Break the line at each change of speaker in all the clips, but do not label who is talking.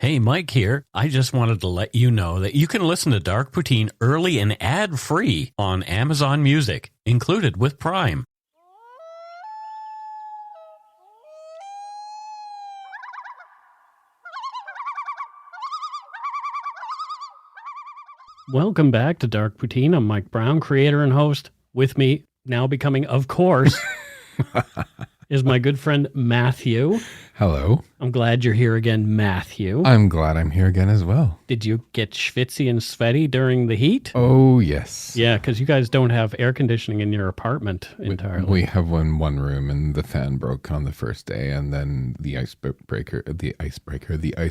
Hey, Mike here. I just wanted to let you know that you can listen to Dark Poutine early and ad-free on Amazon Music, included with Prime.
Welcome back to Dark Poutine. I'm Mike Brown, creator and host. With me, now becoming, of course, is my good friend Matthew.
Hello.
I'm glad you're here again, Matthew.
I'm glad I'm here again as well.
Did you get schwitzy and sweaty during the heat?
Oh, yes.
Yeah, because you guys don't have air conditioning in your apartment entirely.
We have one room, and the fan broke on the first day, and then the ice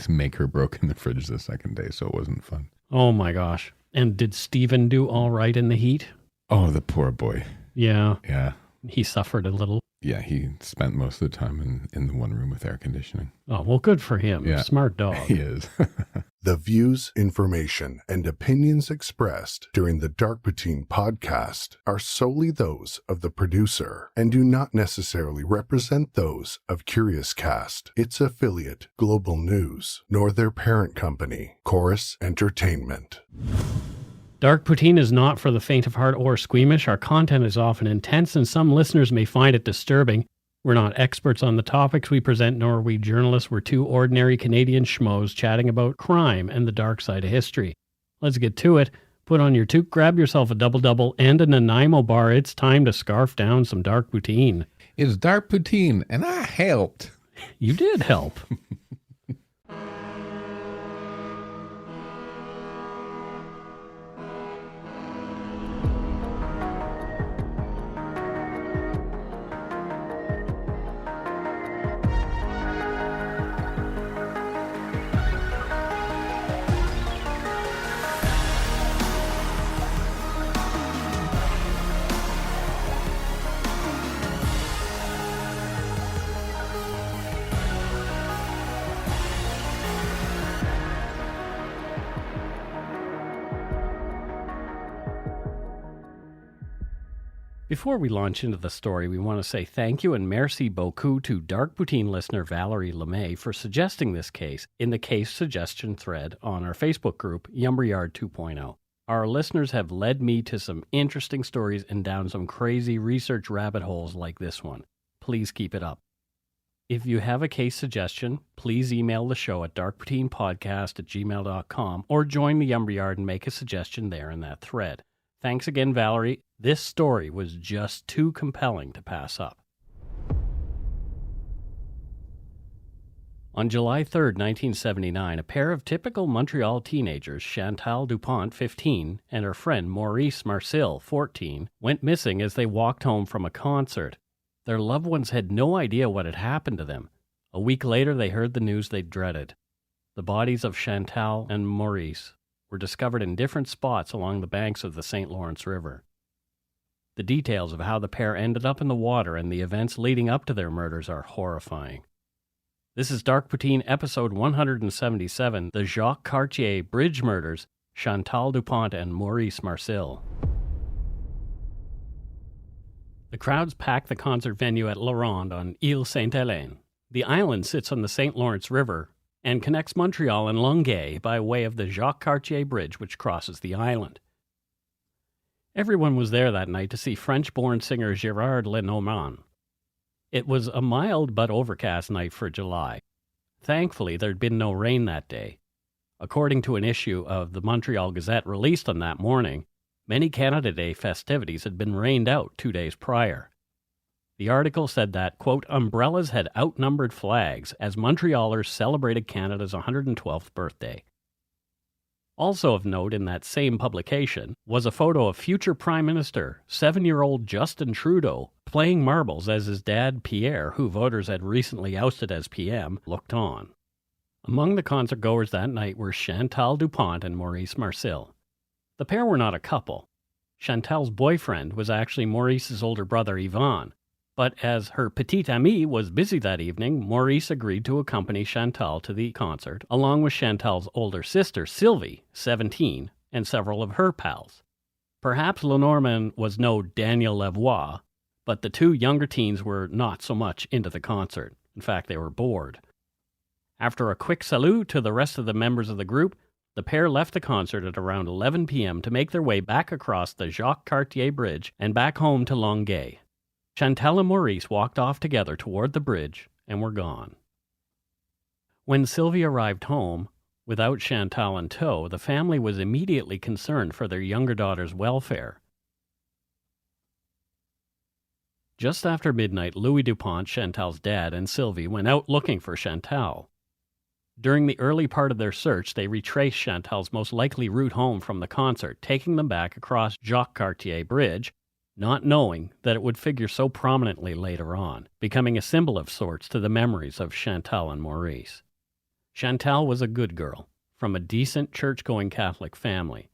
maker broke in the fridge the second day, so it wasn't fun.
Oh my gosh. And did Steven do all right in the heat?
Oh, the poor boy.
Yeah.
Yeah.
He suffered a little.
Yeah, he spent most of the time in the one room with air conditioning.
Oh, well, good for him.
Yeah.
Smart dog.
He is.
The views, information, and opinions expressed during the Dark Poutine podcast are solely those of the producer and do not necessarily represent those of Curious Cast, its affiliate, Global News, nor their parent company, Chorus Entertainment.
Dark Poutine is not for the faint of heart or squeamish. Our content is often intense, and some listeners may find it disturbing. We're not experts on the topics we present, nor are we journalists. We're two ordinary Canadian schmoes chatting about crime and the dark side of history. Let's get to it. Put on your toque, grab yourself a double-double and a Nanaimo bar. It's time to scarf down some Dark Poutine.
It's Dark Poutine, and I helped.
You did help. Before we launch into the story, we want to say thank you and merci beaucoup to Dark Poutine listener Valerie LeMay for suggesting this case in the case suggestion thread on our Facebook group, Yumberyard 2.0. Our listeners have led me to some interesting stories and down some crazy research rabbit holes like this one. Please keep it up. If you have a case suggestion, please email the show at darkpoutinepodcast@gmail.com or join the Yumberyard and make a suggestion there in that thread. Thanks again, Valerie. This story was just too compelling to pass up. On July 3, 1979, a pair of typical Montreal teenagers, Chantal Dupont, 15, and her friend Maurice Marcil, 14, went missing as they walked home from a concert. Their loved ones had no idea what had happened to them. A week later, they heard the news they dreaded. The bodies of Chantal and Maurice were discovered in different spots along the banks of the St. Lawrence River. The details of how the pair ended up in the water and the events leading up to their murders are horrifying. This is Dark Poutine episode 177, The Jacques Cartier Bridge Murders, Chantal Dupont and Maurice Marcil. The crowds packed the concert venue at La Ronde on Île Sainte-Hélène. The island sits on the St. Lawrence River and connects Montreal and Longueuil by way of the Jacques Cartier Bridge, which crosses the island. Everyone was there that night to see French-born singer Gérard Lenormand. It was a mild but overcast night for July. Thankfully, there'd been no rain that day. According to an issue of the Montreal Gazette released on that morning, many Canada Day festivities had been rained out 2 days prior. The article said that, quote, umbrellas had outnumbered flags as Montrealers celebrated Canada's 112th birthday. Also of note in that same publication was a photo of future Prime Minister, 7-year-old Justin Trudeau, playing marbles as his dad, Pierre, who voters had recently ousted as PM, looked on. Among the concertgoers that night were Chantal Dupont and Maurice Marcil. The pair were not a couple. Chantal's boyfriend was actually Maurice's older brother, Yvan. But as her petite amie was busy that evening, Maurice agreed to accompany Chantal to the concert, along with Chantal's older sister, Sylvie, 17, and several of her pals. Perhaps Lenormand was no Daniel Lavoie, but the two younger teens were not so much into the concert. In fact, they were bored. After a quick salut to the rest of the members of the group, the pair left the concert at around 11 p.m. to make their way back across the Jacques Cartier Bridge and back home to Longueuil. Chantal and Maurice walked off together toward the bridge and were gone. When Sylvie arrived home, without Chantal in tow, the family was immediately concerned for their younger daughter's welfare. Just after midnight, Louis Dupont, Chantal's dad, and Sylvie went out looking for Chantal. During the early part of their search, they retraced Chantal's most likely route home from the concert, taking them back across Jacques Cartier Bridge, not knowing that it would figure so prominently later on, becoming a symbol of sorts to the memories of Chantal and Maurice. Chantal was a good girl, from a decent church-going Catholic family.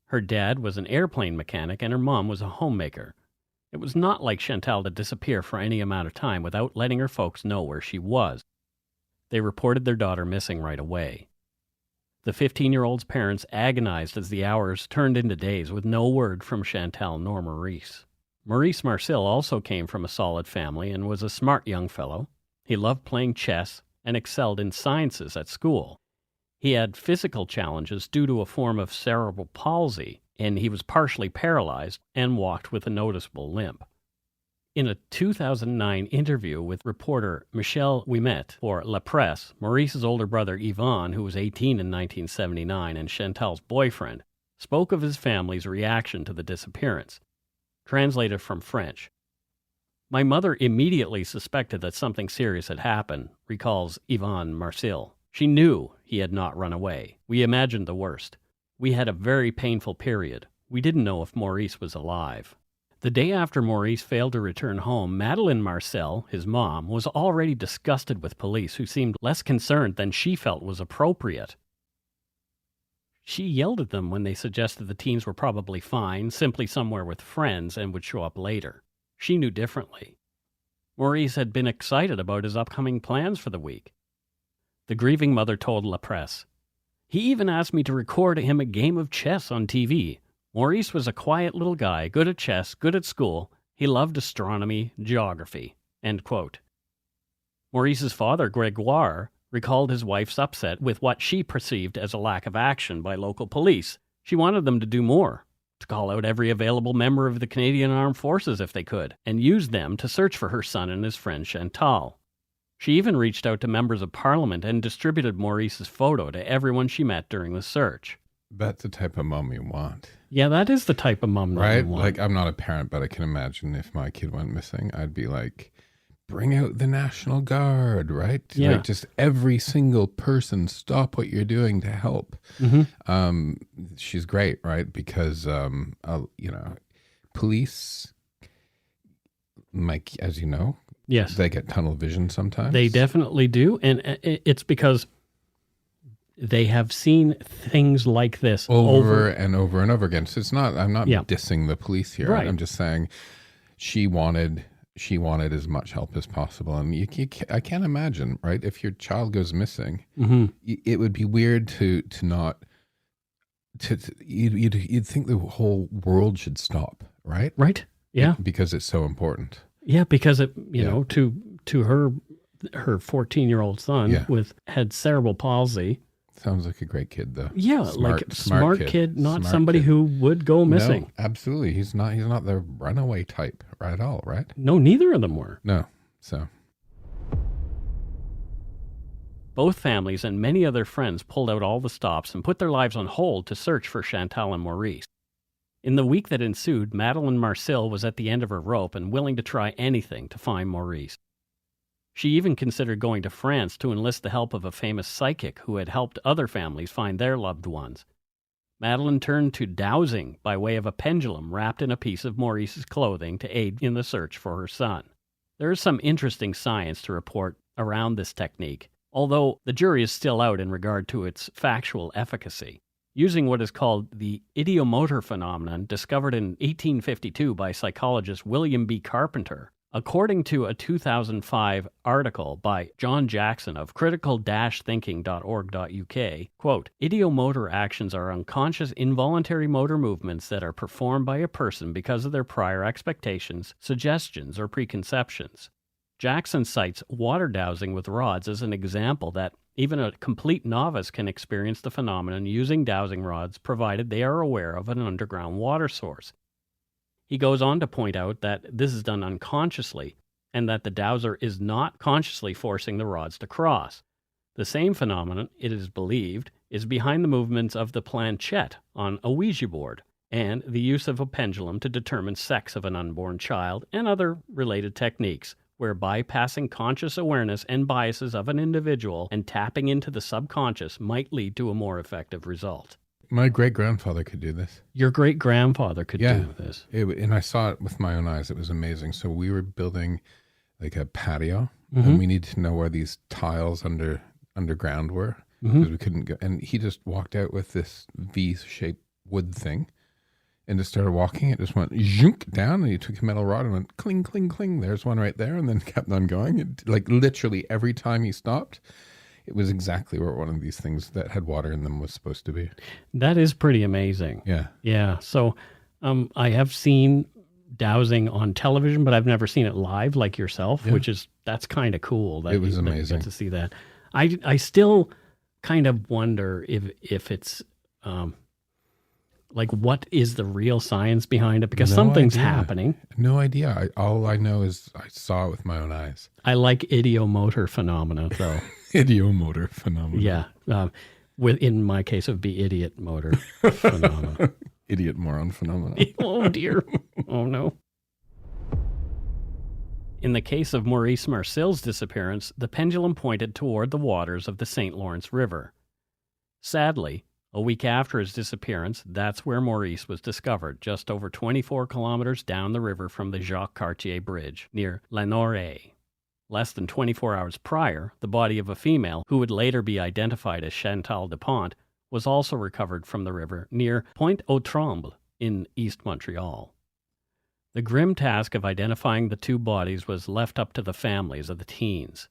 Her dad was an airplane mechanic and her mom was a homemaker. It was not like Chantal to disappear for any amount of time without letting her folks know where she was. They reported their daughter missing right away. The 15-year-old's parents agonized as the hours turned into days with no word from Chantal nor Maurice. Maurice Marcil also came from a solid family and was a smart young fellow. He loved playing chess and excelled in sciences at school. He had physical challenges due to a form of cerebral palsy, and he was partially paralyzed and walked with a noticeable limp. In a 2009 interview with reporter Michel Ouimet for La Presse, Maurice's older brother Yvan, who was 18 in 1979 and Chantal's boyfriend, spoke of his family's reaction to the disappearance. Translated from French, "My mother immediately suspected that something serious had happened," recalls Yvan Marcil. "She knew he had not run away. We imagined the worst. We had a very painful period. We didn't know if Maurice was alive." The day after Maurice failed to return home, Madeleine Marcil, his mom, was already disgusted with police who seemed less concerned than she felt was appropriate. She yelled at them when they suggested the teens were probably fine, simply somewhere with friends, and would show up later. She knew differently. Maurice had been excited about his upcoming plans for the week. The grieving mother told La Presse, "He even asked me to record him a game of chess on TV. Maurice was a quiet little guy, good at chess, good at school. He loved astronomy, geography." End quote. Maurice's father, Gregoire, recalled his wife's upset with what she perceived as a lack of action by local police. She wanted them to do more, to call out every available member of the Canadian Armed Forces if they could, and use them to search for her son and his friend Chantal. She even reached out to members of Parliament and distributed Maurice's photo to everyone she met during the search.
That's the type of mom you want.
Yeah, that is the type of mom that
right?
you want.
Like, I'm not a parent, but I can imagine if my kid went missing, I'd be like, bring out the National Guard, right?
Yeah.
Like, just every single person, stop what you're doing to help.
Mm-hmm.
She's great, right? Because, police, like, as you know,
Yes.
they get tunnel vision sometimes.
They definitely do, and it's because they have seen things like this
over and over and over again. So it's not, I'm not
Yeah.
dissing the police here.
Right.
I'm just saying she wanted as much help as possible. And I can't imagine, right? If your child goes missing,
Mm-hmm.
it would be weird to not, you'd think the whole world should stop, right?
Right? Yeah.
Because it's so important.
Yeah, because it, you
Yeah.
know, to her 14-year-old son
Yeah.
had cerebral palsy.
Sounds like a great kid, though.
Yeah, smart kid, not
Smart
somebody
kid.
who would go missing.
No, absolutely. He's not the runaway type at all, right?
No, neither of them were.
No. So
Both families and many other friends pulled out all the stops and put their lives on hold to search for Chantal and Maurice. In the week that ensued, Madeleine Marcil was at the end of her rope and willing to try anything to find Maurice. She even considered going to France to enlist the help of a famous psychic who had helped other families find their loved ones. Madeleine turned to dowsing by way of a pendulum wrapped in a piece of Maurice's clothing to aid in the search for her son. There is some interesting science to report around this technique, although the jury is still out in regard to its factual efficacy. Using what is called the ideomotor phenomenon discovered in 1852 by psychologist William B. Carpenter, according to a 2005 article by John Jackson of critical-thinking.org.uk, quote, "Ideomotor actions are unconscious involuntary motor movements that are performed by a person because of their prior expectations, suggestions, or preconceptions. Jackson cites water dowsing with rods as an example that even a complete novice can experience the phenomenon using dowsing rods provided they are aware of an underground water source. He goes on to point out that this is done unconsciously and that the dowser is not consciously forcing the rods to cross. The same phenomenon, it is believed, is behind the movements of the planchette on a Ouija board and the use of a pendulum to determine sex of an unborn child and other related techniques, where bypassing conscious awareness and biases of an individual and tapping into the subconscious might lead to a more effective result.
My great-grandfather could do this.
Your great-grandfather could do this.
And I saw it with my own eyes. It was amazing. So we were building like a patio, and we needed to know where these tiles underground were, because we couldn't go. And he just walked out with this V-shaped wood thing and just started walking. It just went zhunk down, and he took a metal rod and went cling, cling, cling. There's one right there, and then kept on going. It, like literally every time he stopped, it was exactly where one of these things that had water in them was supposed to be.
That is pretty amazing.
Yeah.
Yeah. So I have seen dowsing on television, but I've never seen it live like yourself, that's kind of cool. That
it was amazing.
You get to see that. I still kind of wonder if it's like, what is the real science behind it? Because something's happening.
No idea. All I know is I saw it with my own eyes.
I like idiomotor phenomena, though.
Idiomotor phenomena.
Yeah. In my case, it would be idiot motor phenomena.
Idiot moron phenomena.
Oh, dear. Oh, no. In the case of Maurice Marcil's disappearance, the pendulum pointed toward the waters of the St. Lawrence River. Sadly, a week after his disappearance, that's where Maurice was discovered, just over 24 kilometers down the river from the Jacques Cartier Bridge, near Lanoraie. Less than 24 hours prior, the body of a female, who would later be identified as Chantal Dupont, was also recovered from the river near Pointe-aux-Trembles in East Montreal. The grim task of identifying the two bodies was left up to the families of the teens.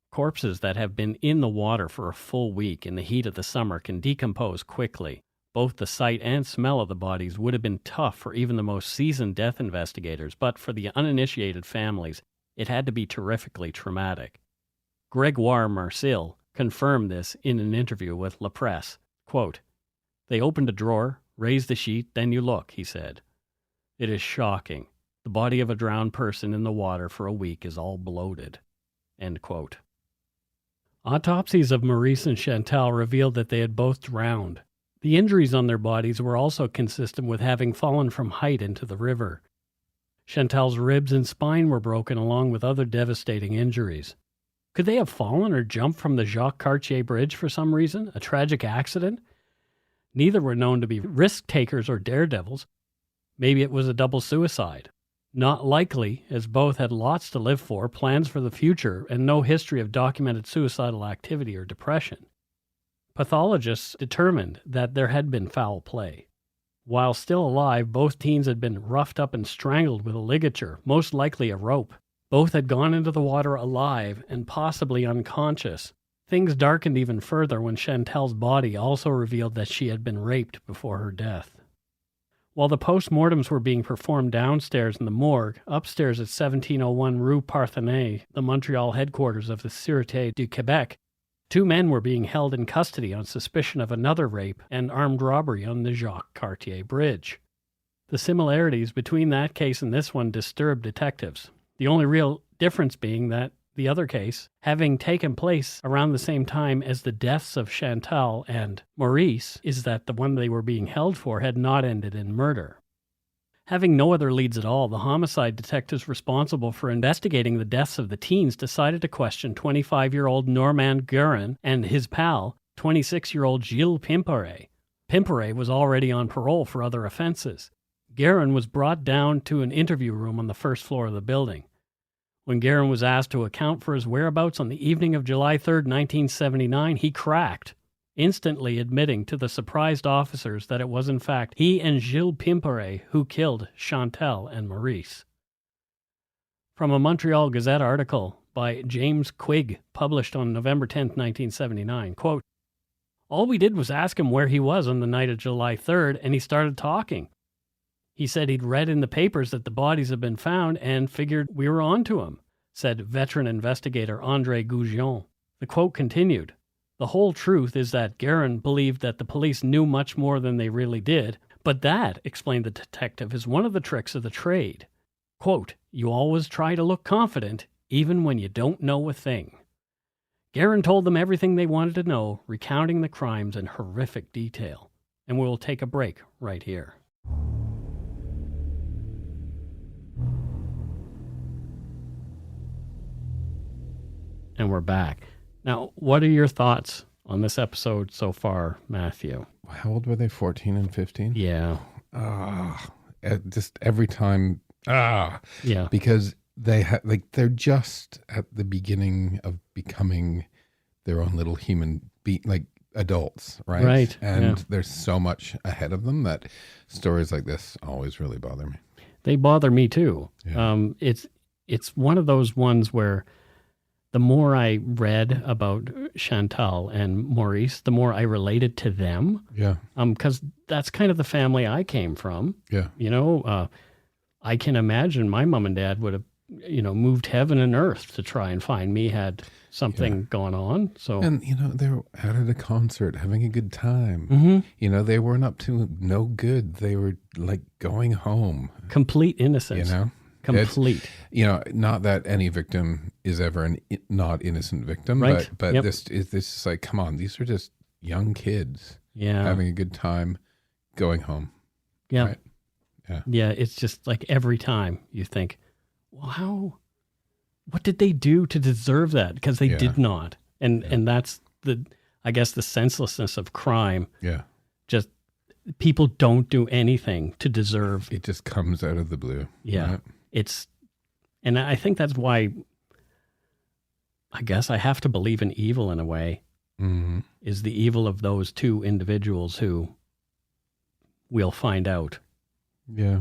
Corpses that have been in the water for a full week in the heat of the summer can decompose quickly. Both the sight and smell of the bodies would have been tough for even the most seasoned death investigators, but for the uninitiated families, it had to be terrifically traumatic. Grégoire Marcil confirmed this in an interview with La Presse. Quote, "They opened a drawer, raised the sheet, then you look," he said. "It is shocking. The body of a drowned person in the water for a week is all bloated." End quote. Autopsies of Maurice and Chantal revealed that they had both drowned. The injuries on their bodies were also consistent with having fallen from height into the river. Chantal's ribs and spine were broken along with other devastating injuries. Could they have fallen or jumped from the Jacques Cartier Bridge for some reason? A tragic accident? Neither were known to be risk-takers or daredevils. Maybe it was a double suicide. Not likely, as both had lots to live for, plans for the future, and no history of documented suicidal activity or depression. Pathologists determined that there had been foul play. While still alive, both teens had been roughed up and strangled with a ligature, most likely a rope. Both had gone into the water alive and possibly unconscious. Things darkened even further when Chantal's body also revealed that she had been raped before her death. While the post-mortems were being performed downstairs in the morgue, upstairs at 1701 Rue Parthenay, the Montreal headquarters of the Sûreté du Québec, two men were being held in custody on suspicion of another rape and armed robbery on the Jacques Cartier Bridge. The similarities between that case and this one disturbed detectives, the only real difference being that the other case, having taken place around the same time as the deaths of Chantal and Maurice, is that the one they were being held for had not ended in murder. Having no other leads at all, the homicide detectives responsible for investigating the deaths of the teens decided to question 25-year-old Normand Guérin and his pal, 26-year-old Gilles Pimperet. Pimperet was already on parole for other offenses. Guérin was brought down to an interview room on the first floor of the building. When Guérin was asked to account for his whereabouts on the evening of July 3, 1979, he cracked, instantly admitting to the surprised officers that it was in fact he and Gilles Pimperet who killed Chantal and Maurice. From a Montreal Gazette article by James Quigg, published on November 10, 1979, quote, "All we did was ask him where he was on the night of July 3rd, and he started talking. He said he'd read in the papers that the bodies had been found and figured we were on to him. said veteran investigator André Goujon. The quote continued, "The whole truth is that Guerin believed that the police knew much more than they really did, but that, explained the detective, is one of the tricks of the trade. Quote, you always try to look confident, even when you don't know a thing." Guerin told them everything they wanted to know, recounting the crimes in horrific detail. And we'll take a break right here. And we're back. Now, what are your thoughts on this episode so far, Matthew?
How old were they? 14 and 15?
Yeah.
Just every time.
Yeah.
Because they're just at the beginning of becoming their own little human adults, right?
Right.
And there's so much ahead of them that stories like this always really bother me.
They bother me too.
Yeah.
It's one of those ones where the more I read about Chantal and Maurice, the more I related to them.
Yeah.
Because that's kind of the family I came from.
Yeah.
You know, I can imagine my mom and dad would have, moved heaven and earth to try and find me had something going on. So,
and they were out at a concert having a good time.
Mm-hmm.
They weren't up to no good. They were like going home.
Complete innocence. Complete.
Not that any victim is ever an not innocent victim,
right.
but
Yep.
this is like, come on, these are just young kids
having
a good time, going home.
Yeah.
Right? Yeah.
Yeah. It's just like every time you think, well, what did they do to deserve that? Because they did not. And that's I guess the senselessness of crime.
Yeah.
Just people don't do anything to deserve.
It just comes out of the blue.
Yeah.
Right?
And I think that's why I guess I have to believe in evil in a way, is the evil of those two individuals who we'll find out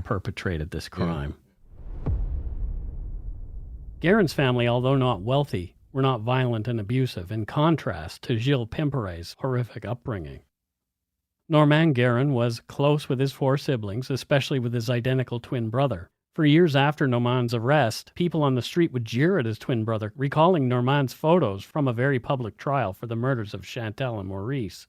perpetrated this crime. Yeah. Guerin's family, although not wealthy, were not violent and abusive, in contrast to Gilles Pimperet's horrific upbringing. Normand Guerin was close with his 4 siblings, especially with his identical twin brother. For years after Normand's arrest, people on the street would jeer at his twin brother, recalling Normand's photos from a very public trial for the murders of Chantal and Maurice.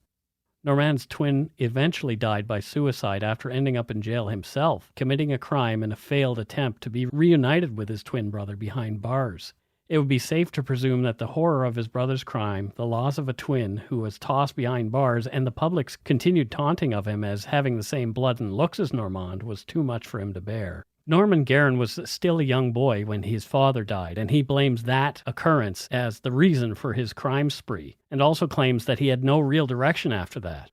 Normand's twin eventually died by suicide after ending up in jail himself, committing a crime in a failed attempt to be reunited with his twin brother behind bars. It would be safe to presume that the horror of his brother's crime, the loss of a twin who was tossed behind bars, and the public's continued taunting of him as having the same blood and looks as Normand was too much for him to bear. Normand Guerin was still a young boy when his father died, and he blames that occurrence as the reason for his crime spree, and also claims that he had no real direction after that.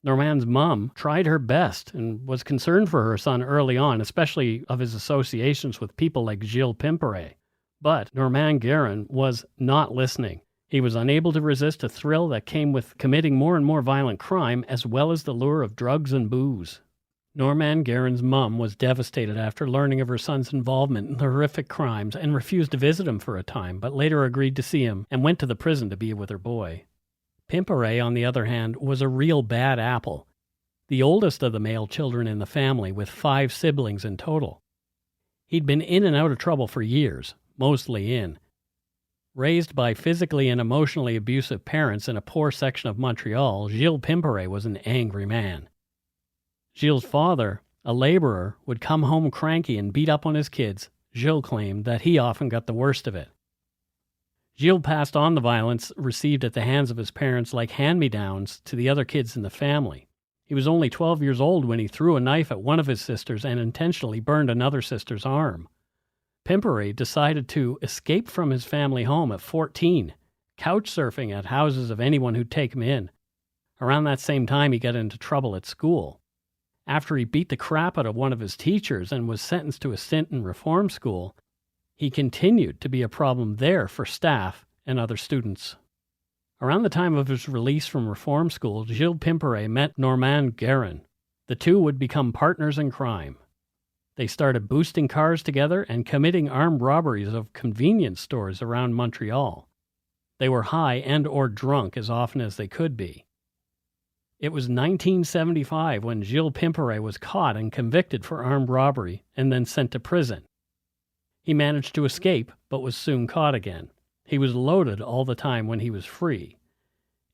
Normand's mom tried her best and was concerned for her son early on, especially of his associations with people like Gilles Pimperet. But Normand Guerin was not listening. He was unable to resist a thrill that came with committing more and more violent crime, as well as the lure of drugs and booze. Normand Guerin's mom was devastated after learning of her son's involvement in the horrific crimes and refused to visit him for a time, but later agreed to see him and went to the prison to be with her boy. Pimperet, on the other hand, was a real bad apple, the oldest of the male children in the family, with 5 siblings in total. He'd been in and out of trouble for years, mostly in. Raised by physically and emotionally abusive parents in a poor section of Montreal, Gilles Pimperet was an angry man. Gilles' father, a laborer, would come home cranky and beat up on his kids. Gilles claimed that he often got the worst of it. Gilles passed on the violence received at the hands of his parents like hand-me-downs to the other kids in the family. He was only 12 years old when he threw a knife at one of his sisters and intentionally burned another sister's arm. Pimperet decided to escape from his family home at 14, couch surfing at houses of anyone who'd take him in. Around that same time, he got into trouble at school. After he beat the crap out of one of his teachers and was sentenced to a stint in reform school, he continued to be a problem there for staff and other students. Around the time of his release from reform school, Gilles Pimperet met Normand Guerin. The two would become partners in crime. They started boosting cars together and committing armed robberies of convenience stores around Montreal. They were high and or drunk as often as they could be. It was 1975 when Gilles Pimperet was caught and convicted for armed robbery and then sent to prison. He managed to escape, but was soon caught again. He was loaded all the time when he was free.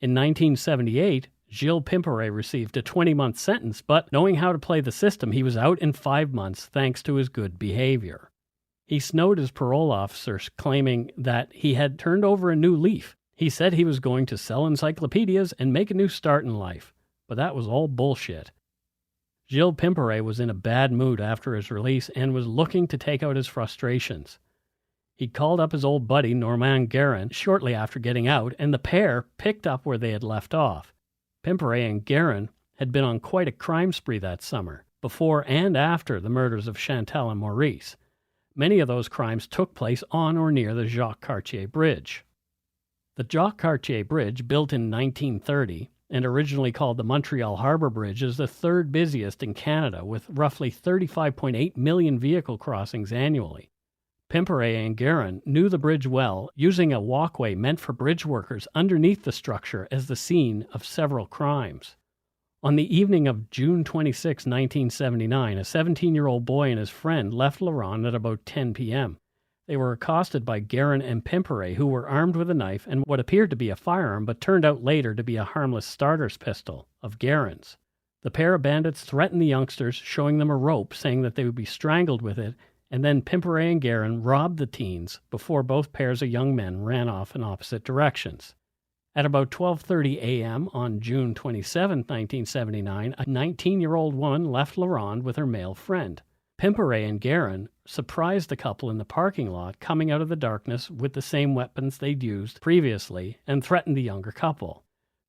In 1978, Gilles Pimperet received a 20-month sentence, but knowing how to play the system, he was out in 5 months thanks to his good behavior. He snowed his parole officers, claiming that he had turned over a new leaf. He said he was going to sell encyclopedias and make a new start in life, but that was all bullshit. Gilles Pimperet was in a bad mood after his release and was looking to take out his frustrations. He called up his old buddy Normand Guérin shortly after getting out, and the pair picked up where they had left off. Pimperet and Guérin had been on quite a crime spree that summer, before and after the murders of Chantal and Maurice. Many of those crimes took place on or near the Jacques Cartier Bridge. The Jacques Cartier Bridge, built in 1930 and originally called the Montreal Harbour Bridge, is the third busiest in Canada, with roughly 35.8 million vehicle crossings annually. Pimperet and Guérin knew the bridge well, using a walkway meant for bridge workers underneath the structure as the scene of several crimes. On the evening of June 26, 1979, a 17-year-old boy and his friend left La Ronde at about 10 p.m. They were accosted by Guérin and Pimperet, who were armed with a knife and what appeared to be a firearm, but turned out later to be a harmless starter's pistol of Guérin's. The pair of bandits threatened the youngsters, showing them a rope, saying that they would be strangled with it, and then Pimperet and Guérin robbed the teens before both pairs of young men ran off in opposite directions. At about 12:30 a.m. on June 27, 1979, a 19-year-old woman left La Ronde with her male friend. Pimperet and Guérin surprised the couple in the parking lot, coming out of the darkness with the same weapons they'd used previously, and threatened the younger couple.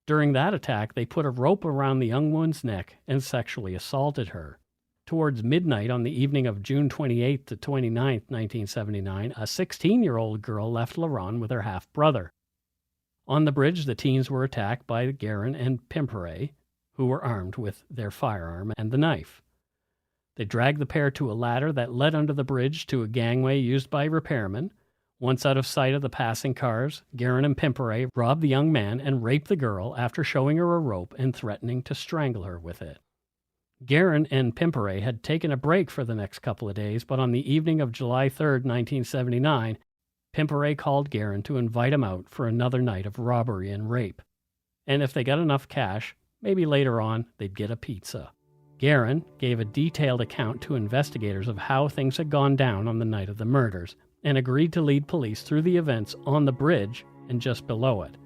During that attack, they put a rope around the young woman's neck and sexually assaulted her. Towards midnight on the evening of June 28 to 29, 1979, a 16-year-old girl left La Ronde with her half-brother. On the bridge, the teens were attacked by Guérin and Pimperet, who were armed with their firearm and the knife. They dragged the pair to a ladder that led under the bridge to a gangway used by repairmen. Once out of sight of the passing cars, Guérin and Pimperet robbed the young man and raped the girl after showing her a rope and threatening to strangle her with it. Guérin and Pimperet had taken a break for the next couple of days, but on the evening of July 3, 1979, Pimperet called Guérin to invite him out for another night of robbery and rape. And if they got enough cash, maybe later on they'd get a pizza. Guérin gave a detailed account to investigators of how things had gone down on the night of the murders, and agreed to lead police through the events on the bridge and just below it.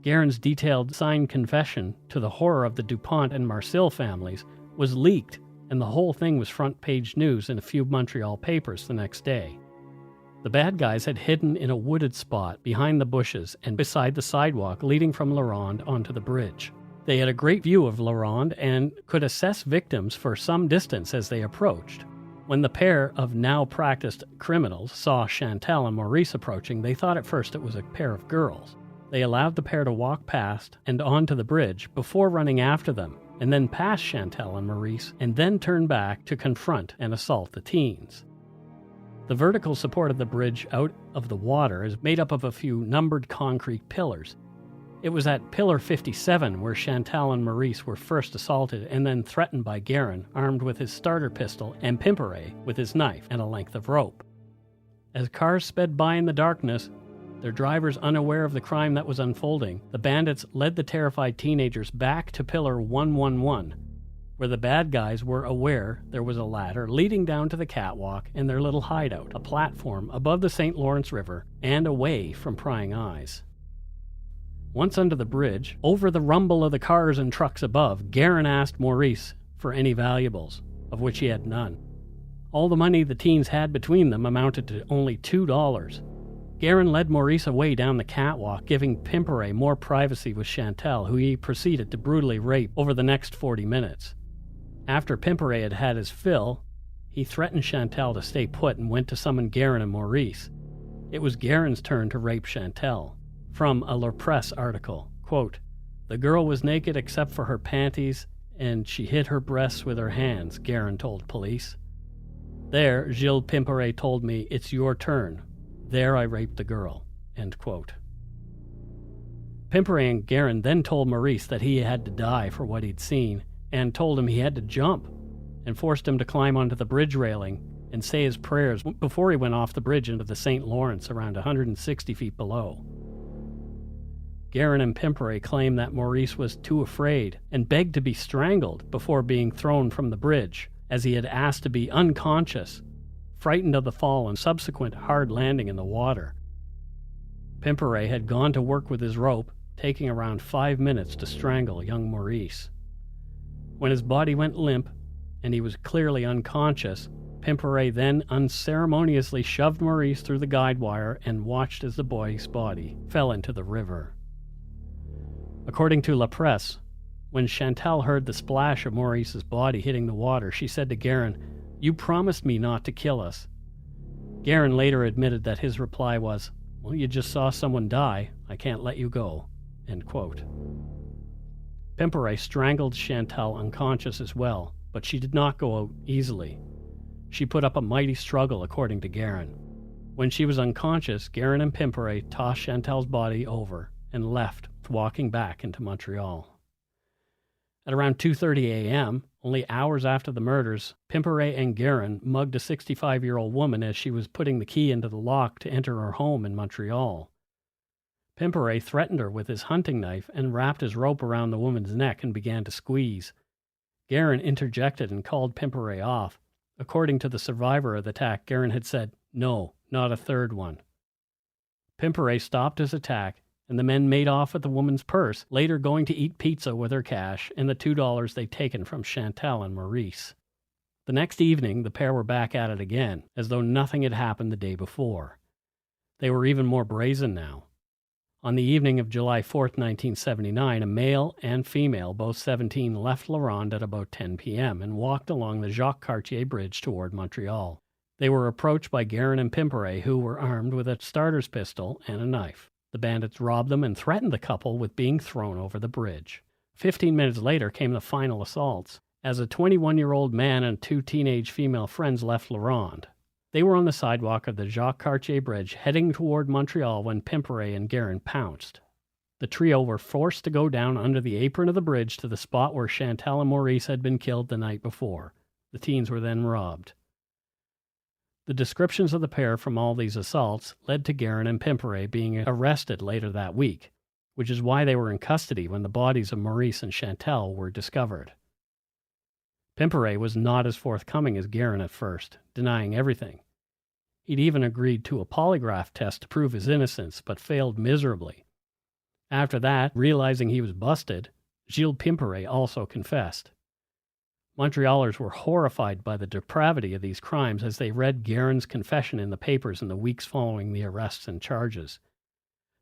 Guérin's detailed signed confession to the horror of the Dupont and Marcil families was leaked, and the whole thing was front-page news in a few Montreal papers the next day. The bad guys had hidden in a wooded spot behind the bushes and beside the sidewalk leading from La Ronde onto the bridge. They had a great view of La Ronde and could assess victims for some distance as they approached. When the pair of now practiced criminals saw Chantal and Maurice approaching, they thought at first it was a pair of girls. They allowed the pair to walk past and onto the bridge before running after them, and then past Chantal and Maurice, and then turned back to confront and assault the teens. The vertical support of the bridge out of the water is made up of a few numbered concrete pillars. It was at pillar 57 where Chantal and Maurice were first assaulted and then threatened by Guérin, armed with his starter pistol, and Pimperet with his knife and a length of rope. As cars sped by in the darkness, their drivers unaware of the crime that was unfolding, the bandits led the terrified teenagers back to pillar 111, where the bad guys were aware there was a ladder leading down to the catwalk and their little hideout, a platform above the St. Lawrence River and away from prying eyes. Once under the bridge, over the rumble of the cars and trucks above, Guérin asked Maurice for any valuables, of which he had none. All the money the teens had between them amounted to only $2. Guérin led Maurice away down the catwalk, giving Pimperet more privacy with Chantal, who he proceeded to brutally rape over the next 40 minutes. After Pimperet had had his fill, he threatened Chantal to stay put and went to summon Guérin and Maurice. It was Guérin's turn to rape Chantal. From a La Presse article, quote, "The girl was naked except for her panties, and she hid her breasts with her hands," Guérin told police. "There, Gilles Pimperet told me, 'It's your turn.' There I raped the girl," end quote. Pimperet and Guérin then told Maurice that he had to die for what he'd seen, and told him he had to jump, and forced him to climb onto the bridge railing and say his prayers before he went off the bridge into the St. Lawrence around 160 feet below. Guerin and Pimperet claimed that Maurice was too afraid and begged to be strangled before being thrown from the bridge, as he had asked to be unconscious, frightened of the fall and subsequent hard landing in the water. Pimperet had gone to work with his rope, taking around 5 minutes to strangle young Maurice. When his body went limp and he was clearly unconscious, Pimperet then unceremoniously shoved Maurice through the guide wire and watched as the boy's body fell into the river. According to La Presse, when Chantal heard the splash of Maurice's body hitting the water, she said to Guerin, "You promised me not to kill us." Guerin later admitted that his reply was, "Well, you just saw someone die. I can't let you go." End quote. Pimperet strangled Chantal unconscious as well, but she did not go out easily. She put up a mighty struggle, according to Guerin. When she was unconscious, Guerin and Pimperet tossed Chantal's body over and left, walking back into Montreal. At around 2:30 a.m., only hours after the murders, Pimperet and Guerin mugged a 65-year-old woman as she was putting the key into the lock to enter her home in Montreal. Pimperet threatened her with his hunting knife and wrapped his rope around the woman's neck and began to squeeze. Guerin interjected and called Pimperet off. According to the survivor of the attack, Guerin had said, "No, not a third one." Pimperet stopped his attack, and the men made off with the woman's purse, later going to eat pizza with her cash and the $2 they'd taken from Chantal and Maurice. The next evening, the pair were back at it again, as though nothing had happened the day before. They were even more brazen now. On the evening of July 4th, 1979, a male and female, both 17, left La Ronde at about 10 p.m. and walked along the Jacques Cartier bridge toward Montreal. They were approached by Guerin and Pimperet, who were armed with a starter's pistol and a knife. The bandits robbed them and threatened the couple with being thrown over the bridge. 15 minutes later came the final assaults, as a 21-year-old man and 2 teenage female friends left La Ronde. They were on the sidewalk of the Jacques Cartier bridge heading toward Montreal when Pimperet and Guerin pounced. The trio were forced to go down under the apron of the bridge to the spot where Chantal and Maurice had been killed the night before. The teens were then robbed. The descriptions of the pair from all these assaults led to Guerin and Pimperet being arrested later that week, which is why they were in custody when the bodies of Maurice and Chantal were discovered. Pimperet was not as forthcoming as Guerin at first, denying everything. He'd even agreed to a polygraph test to prove his innocence, but failed miserably. After that, realizing he was busted, Gilles Pimperet also confessed. Montrealers were horrified by the depravity of these crimes as they read Guerin's confession in the papers in the weeks following the arrests and charges.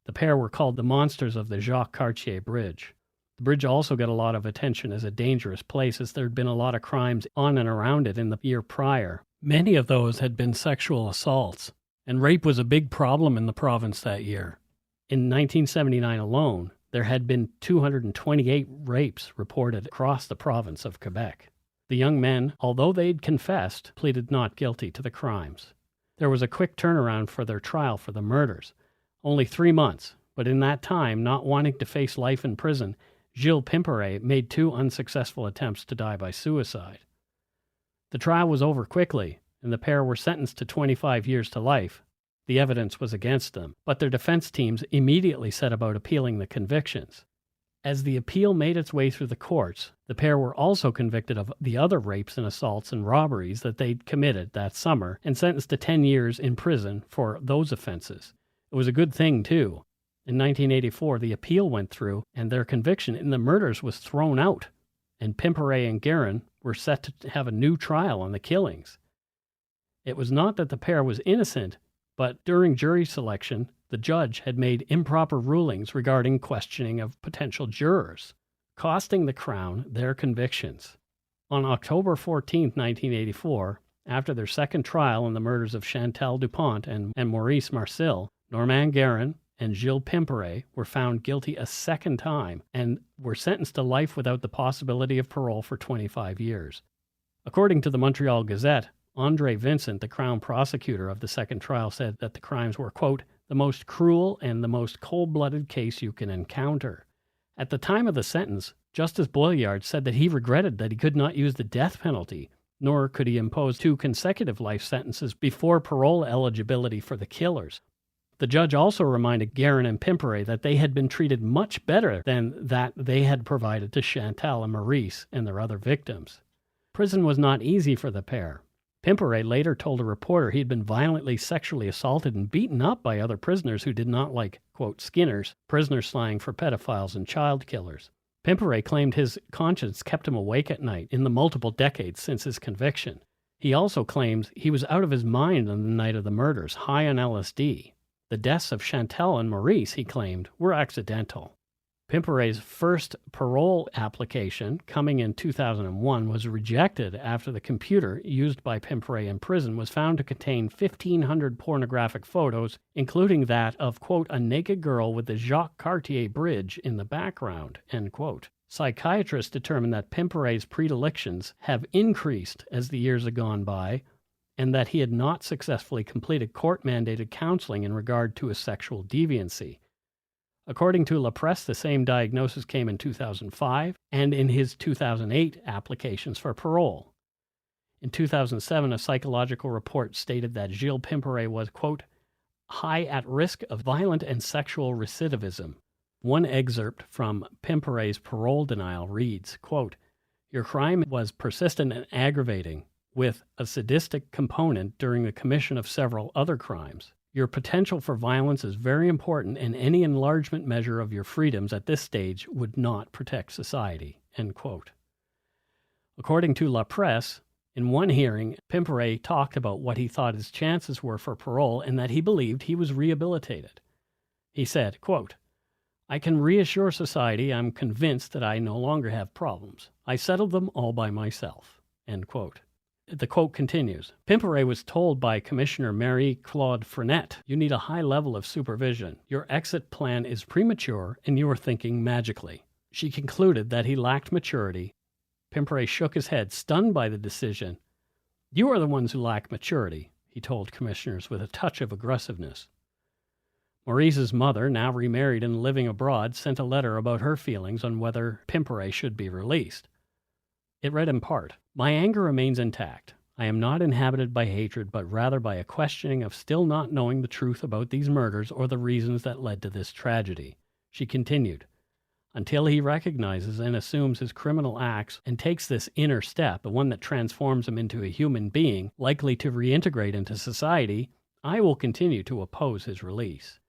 The pair were called the monsters of the Jacques Cartier Bridge. The bridge also got a lot of attention as a dangerous place, as there had been a lot of crimes on and around it in the year prior. Many of those had been sexual assaults, and rape was a big problem in the province that year. In 1979 alone, there had been 228 rapes reported across the province of Quebec. The young men, although they'd confessed, pleaded not guilty to the crimes. There was a quick turnaround for their trial for the murders, only 3 months, but in that time, not wanting to face life in prison, Gilles Pimperet made 2 unsuccessful attempts to die by suicide. The trial was over quickly, and the pair were sentenced to 25 years to life. The evidence was against them, but their defense teams immediately set about appealing the convictions. As the appeal made its way through the courts, the pair were also convicted of the other rapes and assaults and robberies that they'd committed that summer and sentenced to 10 years in prison for those offenses. It was a good thing, too. In 1984, the appeal went through, and their conviction in the murders was thrown out, and Pimperet and Guerin were set to have a new trial on the killings. It was not that the pair was innocent, but during jury selection, the judge had made improper rulings regarding questioning of potential jurors, costing the Crown their convictions. On October 14, 1984, after their second trial in the murders of Chantal Dupont and Maurice Marcil, Normand Guerin and Gilles Pimperet were found guilty a second time and were sentenced to life without the possibility of parole for 25 years. According to the Montreal Gazette, André Vincent, the Crown prosecutor of the second trial, said that the crimes were, quote, the most cruel and the most cold-blooded case you can encounter. At the time of the sentence, Justice Boilliard said that he regretted that he could not use the death penalty, nor could he impose 2 consecutive life sentences before parole eligibility for the killers. The judge also reminded Guerin and Pimperet that they had been treated much better than that they had provided to Chantal and Maurice and their other victims. Prison was not easy for the pair. Pimperet later told a reporter he had been violently sexually assaulted and beaten up by other prisoners who did not like, quote, skinners, prisoner slang for pedophiles and child killers. Pimperet claimed his conscience kept him awake at night in the multiple decades since his conviction. He also claims he was out of his mind on the night of the murders, high on LSD. The deaths of Chantal and Maurice, he claimed, were accidental. Pimperet's first parole application, coming in 2001, was rejected after the computer used by Pimperet in prison was found to contain 1,500 pornographic photos, including that of, quote, a naked girl with the Jacques Cartier bridge in the background, end quote. Psychiatrists determined that Pimperet's predilections have increased as the years have gone by, and that he had not successfully completed court-mandated counseling in regard to his sexual deviancy. According to La Presse, the same diagnosis came in 2005 and in his 2008 applications for parole. In 2007, a psychological report stated that Gilles Pimperet was, quote, high at risk of violent and sexual recidivism. One excerpt from Pimperet's parole denial reads, quote, your crime was persistent and aggravating, with a sadistic component during the commission of several other crimes. Your potential for violence is very important, and any enlargement measure of your freedoms at this stage would not protect society, end quote. According to La Presse, in one hearing, Pimperet talked about what he thought his chances were for parole and that he believed he was rehabilitated. He said, quote, I can reassure society I'm convinced that I no longer have problems. I settled them all by myself, end quote. The quote continues, Pimperet was told by Commissioner Marie-Claude Frenet, you need a high level of supervision. Your exit plan is premature and you are thinking magically. She concluded that he lacked maturity. Pimperet shook his head, stunned by the decision. You are the ones who lack maturity, he told commissioners with a touch of aggressiveness. Maurice's mother, now remarried and living abroad, sent a letter about her feelings on whether Pimperet should be released. It read in part, my anger remains intact. I am not inhabited by hatred, but rather by a questioning of still not knowing the truth about these murders or the reasons that led to this tragedy. She continued, until he recognizes and assumes his criminal acts and takes this inner step, the one that transforms him into a human being, likely to reintegrate into society, I will continue to oppose his release.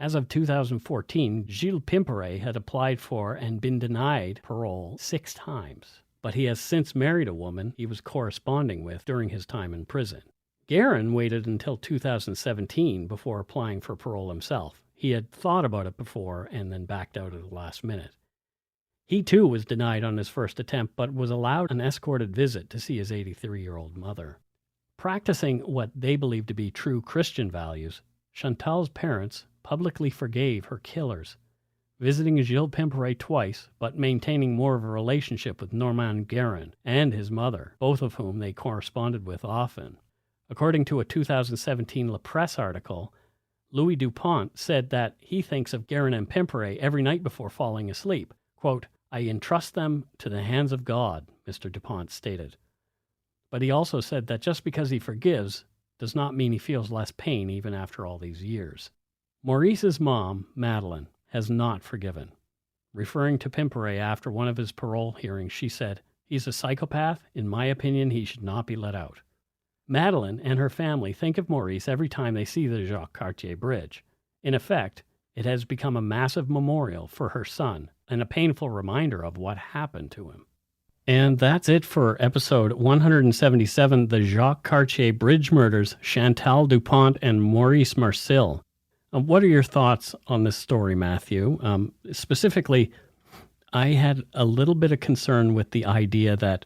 As of 2014, Gilles Pimperet had applied for and been denied parole 6 times. But he has since married a woman he was corresponding with during his time in prison. Guerin waited until 2017 before applying for parole himself. He had thought about it before and then backed out at the last minute. He too was denied on his first attempt, but was allowed an escorted visit to see his 83-year-old mother. Practicing what they believed to be true Christian values, Chantal's parents publicly forgave her killers, visiting Gilles Pimperet twice, but maintaining more of a relationship with Normand Guerin and his mother, both of whom they corresponded with often. According to a 2017 La Presse article, Louis Dupont said that he thinks of Guerin and Pimperet every night before falling asleep. Quote, I entrust them to the hands of God, Mr. Dupont stated. But he also said that just because he forgives does not mean he feels less pain even after all these years. Maurice's mom, Madeleine, has not forgiven. Referring to Pimperet after one of his parole hearings, she said, he's a psychopath. In my opinion, he should not be let out. Madeleine and her family think of Maurice every time they see the Jacques Cartier bridge. In effect, it has become a massive memorial for her son and a painful reminder of what happened to him. And that's it for episode 177, The Jacques Cartier Bridge Murders, Chantal Dupont and Maurice Marcil. What are your thoughts on this story, Matthew? Specifically, I had a little bit of concern with the idea that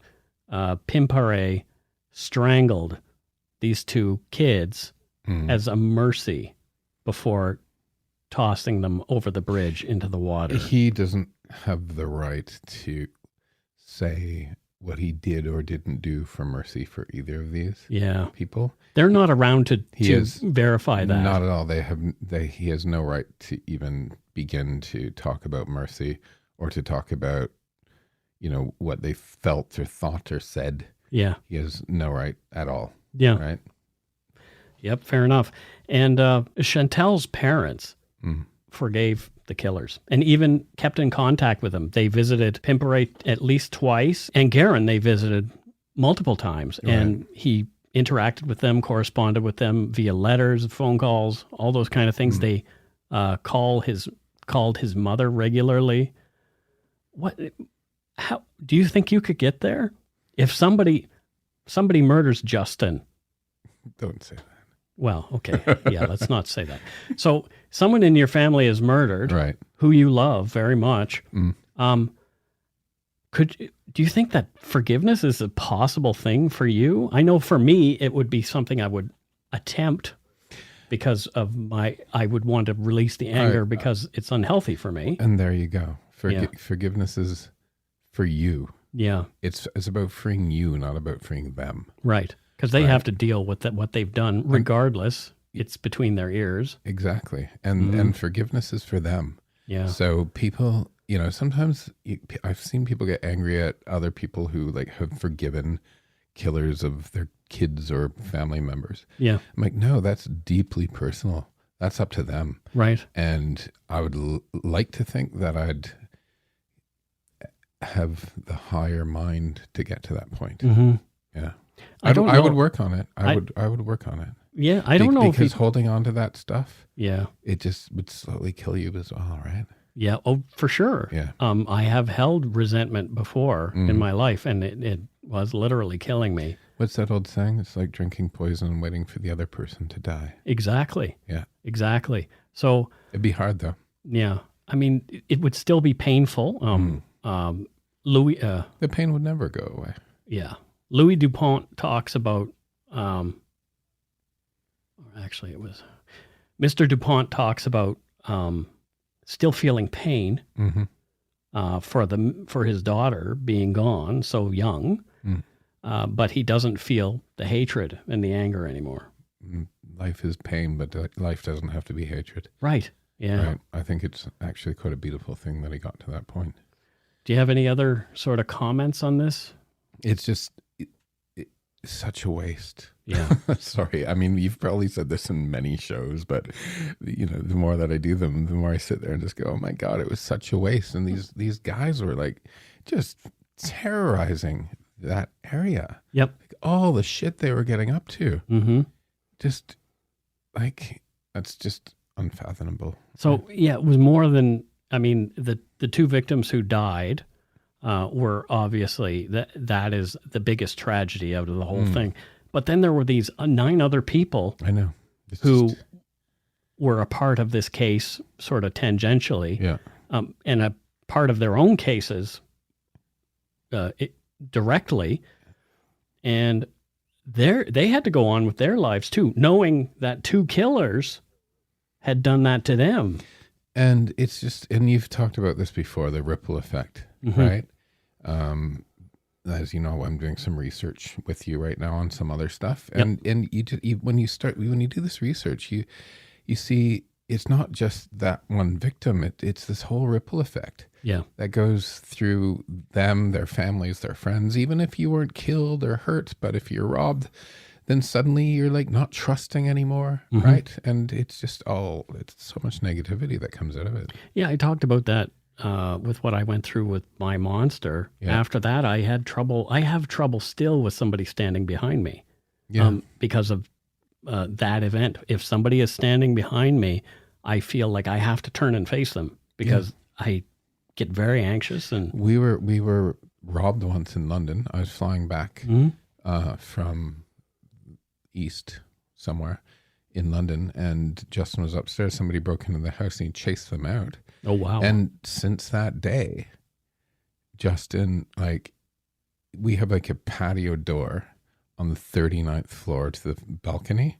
Pimperet strangled these 2 kids as a mercy before tossing them over the bridge into the water.
He doesn't have the right to say what he did or didn't do for mercy for either of these people.
They're not around to verify that.
Not at all. He has no right to even begin to talk about mercy or to talk about, what they felt or thought or said.
Yeah.
He has no right at all.
Yeah.
Right?
Yep, fair enough. And Chantal's parents forgave the killers and even kept in contact with them. They visited Pimperet at least twice, and Guerin they visited multiple times.
Right.
And he interacted with them, corresponded with them via letters, phone calls, all those kind of things. They called his mother regularly. How do you think you could get there? If somebody murders Justin.
Don't say that.
Well, okay. Yeah, let's not say that. So someone in your family is murdered,
Right.
who you love very much.
Mm.
Do you think that forgiveness is a possible thing for you? I know for me, it would be something I would attempt because of I would want to release the anger because it's unhealthy for me.
And there you go. Forgiveness is for you.
Yeah.
It's about freeing you, not about freeing them.
Right. Because they have to deal with what they've done regardless. It's between their ears.
Exactly. And forgiveness is for them.
Yeah.
So people, sometimes I've seen people get angry at other people who like have forgiven killers of their kids or family members.
Yeah.
I'm like, no, that's deeply personal. That's up to them.
Right.
And I would like to think that I'd have the higher mind to get to that point.
Mm-hmm.
Yeah.
I
would work on it. I would work on it.
Yeah, I don't know
because holding on to that stuff,
yeah,
it just would slowly kill you as well, right?
Yeah, oh, for sure.
Yeah.
I have held resentment before in my life, and it was literally killing me.
What's that old saying? It's like drinking poison and waiting for the other person to die.
Exactly.
Yeah.
Exactly. So
it'd be hard though.
Yeah. I mean, it would still be painful. Louis.
The pain would never go away.
Yeah. Louis Dupont talks about, actually it was, Mr. Dupont talks about still feeling pain for his daughter being gone so young, but he doesn't feel the hatred and the anger anymore.
Life is pain, but life doesn't have to be hatred.
Right. Yeah. Right.
I think it's actually quite a beautiful thing that he got to that point.
Do you have any other sort of comments on this?
It's just it's such a waste.
Yeah.
Sorry. I mean, you've probably said this in many shows, but the more that I do them, the more I sit there and just go, oh my God, it was such a waste. And these guys were like just terrorizing that area.
Yep.
Like, all the shit they were getting up to.
Mm-hmm.
Just like, that's just unfathomable.
So yeah, it was more than, I mean, the two victims who died were obviously, that is the biggest tragedy out of the whole thing. But then there were these 9 other people
I know
who were a part of this case sort of tangentially, and a part of their own cases directly. And they had to go on with their lives too, knowing that 2 killers had done that to them.
And it's just, and you've talked about this before, the ripple effect, right? As you know, I'm doing some research with you right now on some other stuff. And when you do this research, you see it's not just that one victim, it's this whole ripple effect.
Yeah. That
goes through them, their families, their friends, even if you weren't killed or hurt, but if you're robbed, then suddenly you're like not trusting anymore, right? And it's just it's so much negativity that comes out of it.
Yeah, I talked about that with what I went through with my monster. Yeah. After that, I have trouble still with somebody standing behind me because of that event. If somebody is standing behind me, I feel like I have to turn and face them because I get very anxious. And
we were robbed once in London. I was flying back from east somewhere in London, and Justin was upstairs. Somebody broke into the house and he chased them out.
Oh, wow.
And since that day, Justin, like, we have like a patio door on the 39th floor to the balcony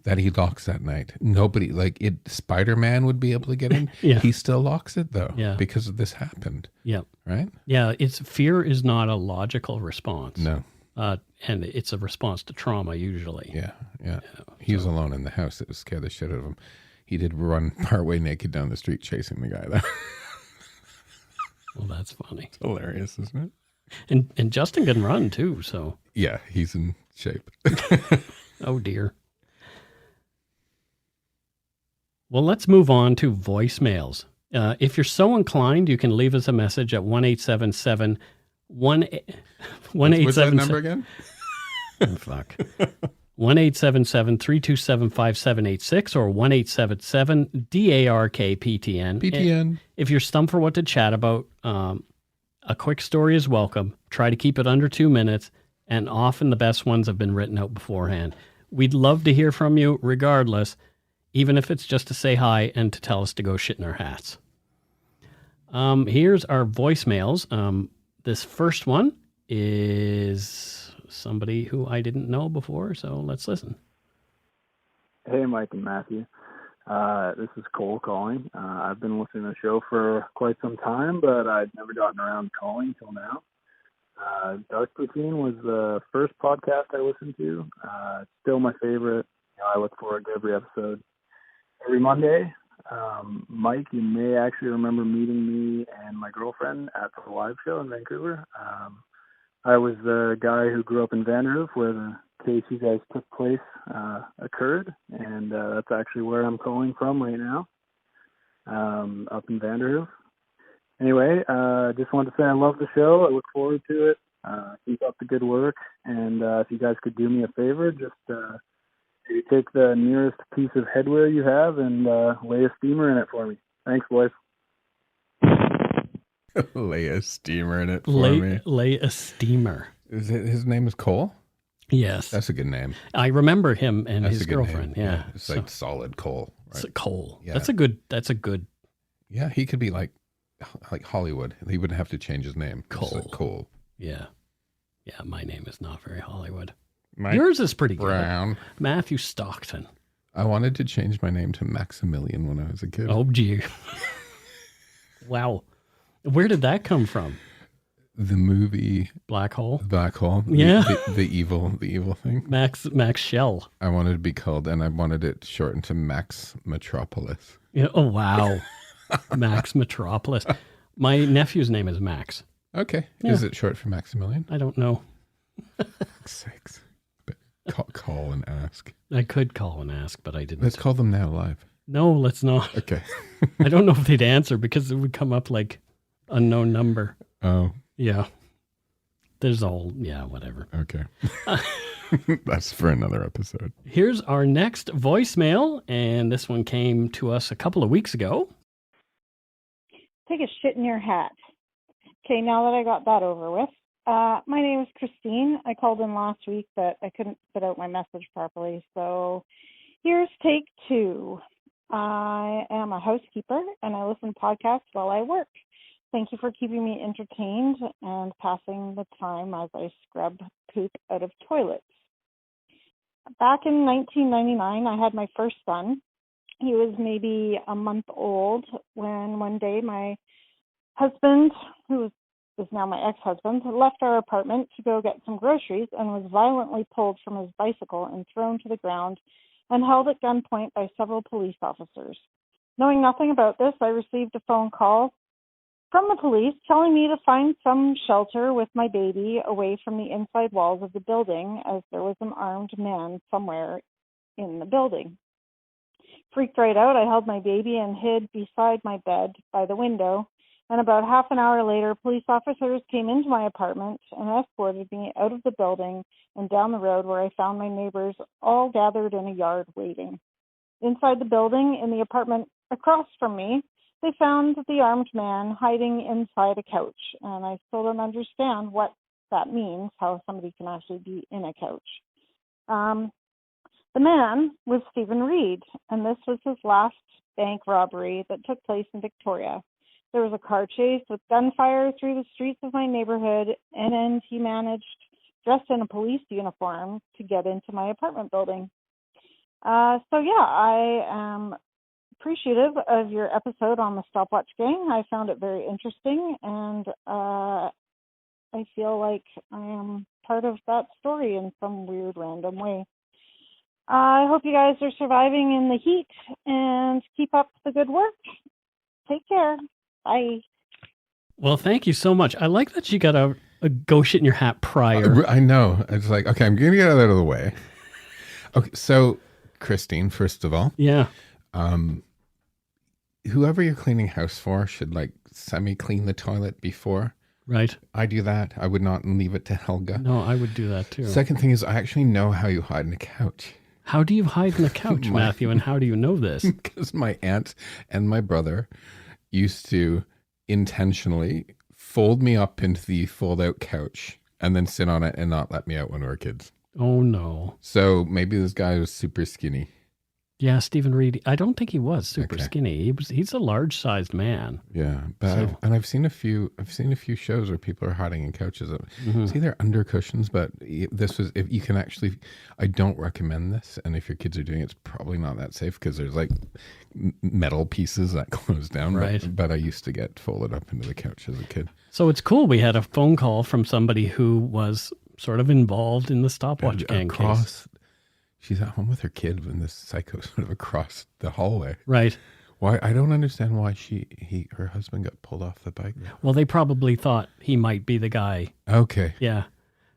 that he locks at night. Nobody, like, Spider-Man would be able to get in. He still locks it though, because this happened.
Yeah.
Right?
Yeah. Fear is not a logical response.
No.
And it's a response to trauma usually.
Yeah. He was alone in the house. It scared the shit out of him. He did run partway naked down the street chasing the guy though.
Well, that's funny.
It's hilarious, isn't it?
And Justin can run too, so.
Yeah, he's in shape.
Oh, dear. Well, let's move on to voicemails. If you're so inclined, you can leave us a message at 1-877
What's that number again?
Oh, fuck. 1-877-327-5786 or 1-877-DARK-PTN.
PTN.
If you're stumped for what to chat about, a quick story is welcome. Try to keep it under 2 minutes, and often the best ones have been written out beforehand. We'd love to hear from you regardless, even if it's just to say hi and to tell us to go shit in our hats. Here's our voicemails. This first one is somebody who I didn't know before, so let's listen.
Hey, Mike and Matthew. This is Cole calling. I've been listening to the show for quite some time, but I'd never gotten around to calling till now. Dark Poutine was the first podcast I listened to. It's still my favorite. I look forward to every episode. Every Monday, Mike, you may actually remember meeting me and my girlfriend at the live show in Vancouver. I was the guy who grew up in Vanderhoof, where the case you guys took place occurred, and that's actually where I'm calling from right now, up in Vanderhoof. Anyway, just wanted to say I love the show. I look forward to it. Keep up the good work, and if you guys could do me a favor, just maybe take the nearest piece of headwear you have and lay a steamer in it for me. Thanks, boys.
Lay a steamer in it for me.
Lay a steamer.
Is it, his name is Cole?
Yes.
That's a good name.
I remember him and
That's
his
a good
girlfriend.
name.
Yeah.
It's like solid Cole. Right?
It's a Cole.
Yeah.
That's a good.
Yeah, he could be like Hollywood. He wouldn't have to change his name.
Cole.
Like Cole.
Yeah. Yeah, my name is not very Hollywood.
Mike
Yours is pretty
Brown.
good. Matthew Stockton.
I wanted to change my name to Maximilian when I was a kid.
Oh, gee. Wow. Where did that come from?
The movie
Black Hole?
Black Hole.
Yeah.
The evil thing.
Max Shell.
I wanted to be called, and I wanted it shortened to Max Metropolis.
Yeah. Oh, wow. Max Metropolis. My nephew's name is Max.
Okay.
Yeah.
Is it short for Maximilian?
I don't know.
Sakes. But call and ask.
I could call and ask, but I didn't.
Let's call them now live.
No, let's not.
Okay.
I don't know if they'd answer because it would come up like unknown number.
Oh.
Yeah. There's all, yeah, whatever.
Okay. That's for another episode.
Here's our next voicemail, and this one came to us a couple of weeks ago.
Take a shit in your hat. Okay, now that I got that over with. My name is Christine. I called in last week, but I couldn't spit out my message properly, so here's take 2. I am a housekeeper, and I listen to podcasts while I work. Thank you for keeping me entertained and passing the time as I scrub poop out of toilets. Back in 1999, I had my first son. He was maybe a month old when one day my husband, who is now my ex-husband, left our apartment to go get some groceries and was violently pulled from his bicycle and thrown to the ground and held at gunpoint by several police officers. Knowing nothing about this, I received a phone call from the police telling me to find some shelter with my baby away from the inside walls of the building, as there was an armed man somewhere in the building. Freaked right out, I held my baby and hid beside my bed by the window, and about half an hour later, police officers came into my apartment and escorted me out of the building and down the road, where I found my neighbors all gathered in a yard waiting. Inside the building, in the apartment across from me, they found the armed man hiding inside a couch, and I still don't understand what that means, how somebody can actually be in a couch. The man was Stephen Reed, and this was his last bank robbery that took place in Victoria. There was a car chase with gunfire through the streets of my neighborhood, and he managed, dressed in a police uniform, to get into my apartment building. I am appreciative of your episode on the Stopwatch Gang. I found it very interesting, and I feel like I am part of that story in some weird, random way. I hope you guys are surviving in the heat, and keep up the good work. Take care. Bye.
Well, thank you so much. I like that she got out go shit in your hat prior.
I know. It's like, okay, I'm going to get out of the way. Okay, so Christine, first of all,
Yeah.
Whoever you're cleaning house for should like semi-clean the toilet before.
Right.
I do that. I would not leave it to Helga.
No, I would do that too.
Second thing is I actually know how you hide in a couch.
How do you hide in the couch, Matthew, and how do you know this?
Because my aunt and my brother used to intentionally fold me up into the fold-out couch and then sit on it and not let me out when we were kids.
Oh, no.
So maybe this guy was super skinny.
Yeah, Stephen Reed. I don't think he was super
Okay.
skinny. He's a large-sized man.
Yeah, but
So-
I've seen a few shows where people are hiding in couches. It's either under cushions, but this was, if you can actually, I don't recommend this. And if your kids are doing it, it's probably not that safe because there's like metal pieces that close down.
Right.
But I used to get folded up into the couch as a kid.
So it's cool. We had a phone call from somebody who was sort of involved in the stopwatch gang case.
She's at home with her kid when this psycho sort of across the hallway.
Right.
Why? I don't understand why her husband got pulled off the bike.
Well, they probably thought he might be the guy.
Okay.
Yeah.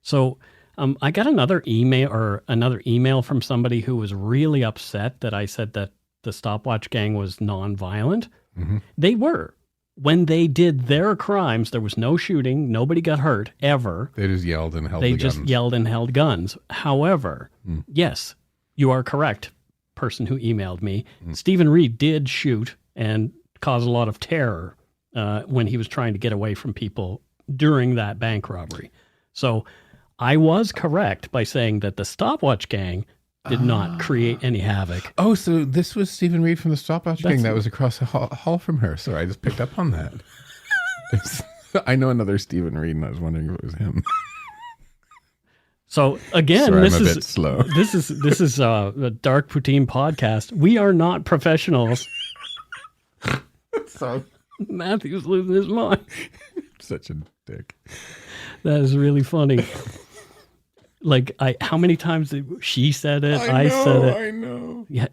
So I got another email from somebody who was really upset that I said that the stopwatch gang was nonviolent.
Mm-hmm.
They were. When they did their crimes, there was no shooting. Nobody got hurt, ever.
They just yelled and held
They
the
just
guns.
yelled and held guns. However, yes, you are correct, person who emailed me. Stephen Reed did shoot and cause a lot of terror when he was trying to get away from people during that bank robbery. So I was correct by saying that the stopwatch gang did not create any havoc.
Oh, so this was Stephen Reed from the Stopwatch
That's-
Gang that was across the hall from her. Sorry, I just picked up on that. I know another Stephen Reed, and I was wondering if it was him.
So again,
Sorry,
this
I'm a
is
bit slow.
this is a Dark Poutine podcast. We are not professionals.
So
Matthew's losing his mind.
such a dick.
That is really funny. Like, how many times did she said it? I said it.
I know.
Yeah,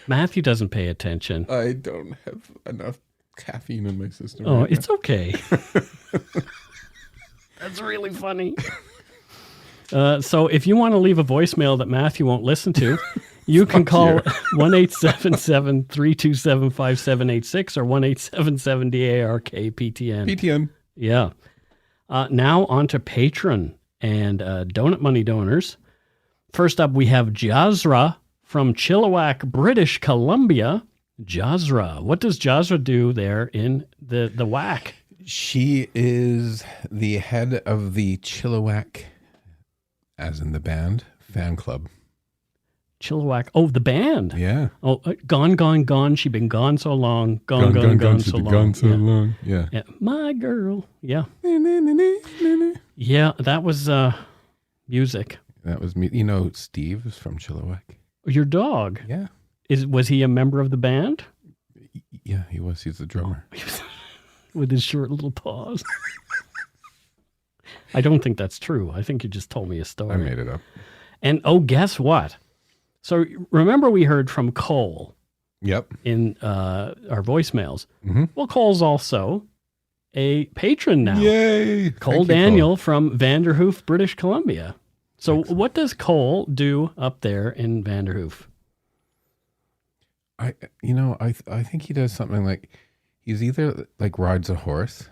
Matthew doesn't pay attention.
I don't have enough caffeine in my system.
Oh,
right
it's okay. That's really funny. So if you want to leave a voicemail that Matthew won't listen to, you can call 1-877-327-5786 or 1-877-DARK-PTN.
PTN.
Yeah. Now on to Patron and donut money donors. First up, we have Jazra from Chilliwack, British Columbia. Jazra. What does Jazra do there in the WAC?
She is the head of the Chilliwack, as in the band, fan club.
Chilliwack. Oh, the band.
Yeah.
Oh, gone, gone, gone. She been gone so long. Gone, so long.
Gone so
Yeah.
long. Yeah.
Yeah. My girl. Yeah. Yeah, that was music.
That was me. You know, Steve is from Chilliwack.
Your dog.
Yeah.
Was he a member of the band?
Yeah, he was. He's the drummer.
With his short little paws. I don't think that's true. I think you just told me a story.
I made it up.
And guess what? So remember we heard from Cole
Yep.
in our voicemails.
Mm-hmm.
Well, Cole's also a patron now.
Yay.
Cole
Thank you,
Daniel from Vanderhoof, British Columbia. So what does Cole do up there in Vanderhoof?
I think he does something like he's either like rides a horse.